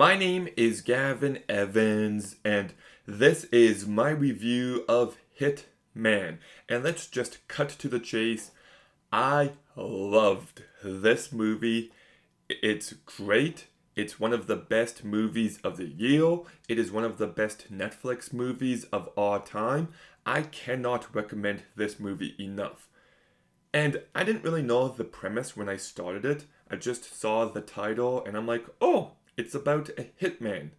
My name is Gavin Evans, and this is my review of Hitman. And let's just cut to the chase. I loved this movie. It's great. It's one of the best movies of the year. It is one of the best Netflix movies of all time. I cannot recommend this movie enough. And I didn't really know the premise when I started it. I just saw the title and I'm like, oh, it's about a hitman.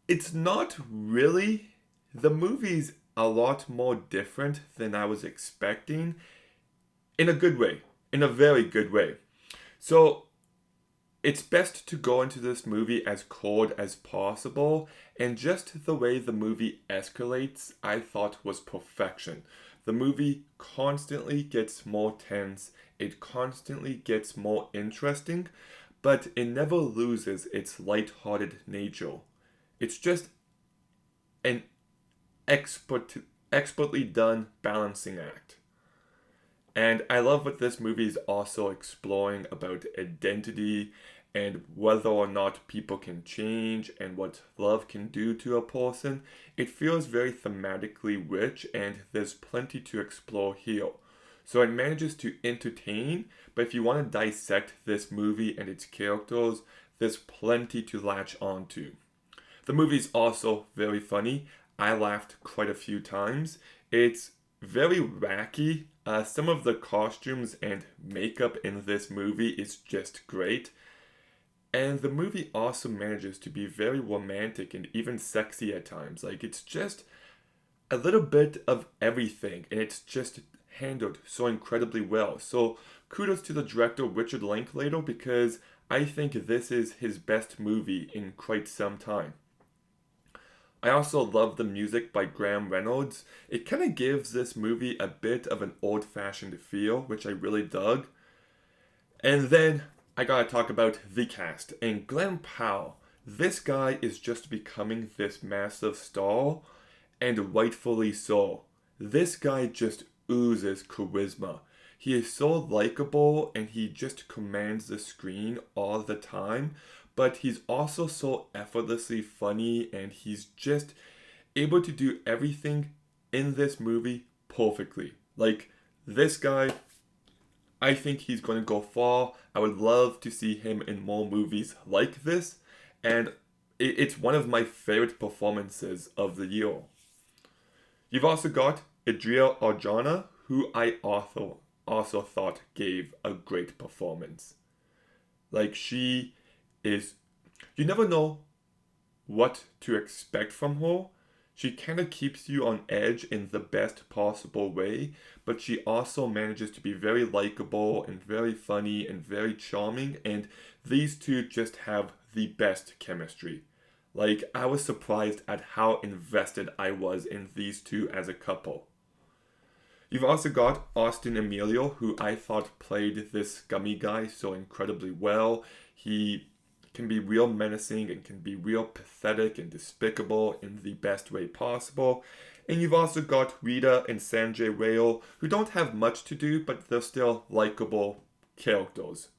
It's not really. The movie's a lot more different than I was expecting in a good way, in a very good way. So it's best to go into this movie as cold as possible, and just the way the movie escalates, I thought was perfection. The movie constantly gets more tense, it constantly gets more interesting, but it never loses its light-hearted nature. It's just an expertly done balancing act. And I love what this movie is also exploring about identity and whether or not people can change and what love can do to a person. It feels very thematically rich and there's plenty to explore here. So it manages to entertain, but if you want to dissect this movie and its characters, there's plenty to latch onto. The movie's also very funny. I laughed quite a few times. It's very wacky. Some of the costumes and makeup in this movie is just great. And the movie also manages to be very romantic and even sexy at times. Like, it's just a little bit of everything, and it's just handled so incredibly well. So, kudos to the director, Richard Linklater, because I think this is his best movie in quite some time. I also love the music by Graham Reynolds. It kind of gives this movie a bit of an old fashioned feel, which I really dug. And then I gotta talk about the cast. And Glenn Powell, this guy is just becoming this massive star, and rightfully so. This guy just oozes charisma. He is so likable and he just commands the screen all the time, but he's also so effortlessly funny and he's just able to do everything in this movie perfectly. Like, this guy, I think he's going to go far. I would love to see him in more movies like this, and it's one of my favorite performances of the year. You've also got Adria Arjona, who I also thought gave a great performance. Like, she is, you never know what to expect from her. She kind of keeps you on edge in the best possible way, but she also manages to be very likable and very funny and very charming, and these two just have the best chemistry. Like, I was surprised at how invested I was in these two as a couple. You've also got Austin Emilio, who I thought played this gummy guy so incredibly well. He can be real menacing and can be real pathetic and despicable in the best way possible. And you've also got Rita and Sanjay Rayo, who don't have much to do, but they're still likable characters.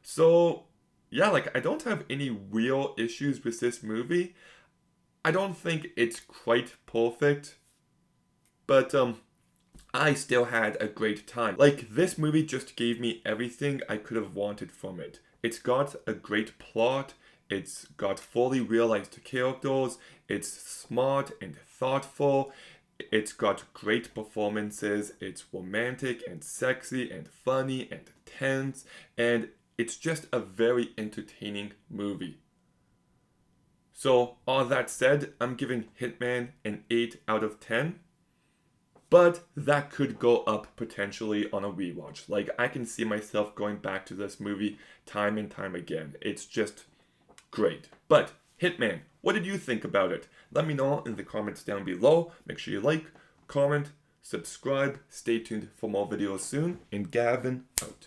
So, yeah, like, I don't have any real issues with this movie. I don't think it's quite perfect, but I still had a great time. Like, this movie just gave me everything I could have wanted from it. It's got a great plot, it's got fully realized characters, it's smart and thoughtful, it's got great performances, it's romantic and sexy and funny and tense, and it's just a very entertaining movie. So, all that said, I'm giving Hitman an 8 out of 10. But that could go up potentially on a rewatch. Like, I can see myself going back to this movie time and time again. It's just great. But, Hitman, what did you think about it? Let me know in the comments down below. Make sure you like, comment, subscribe. Stay tuned for more videos soon. And Gavin out.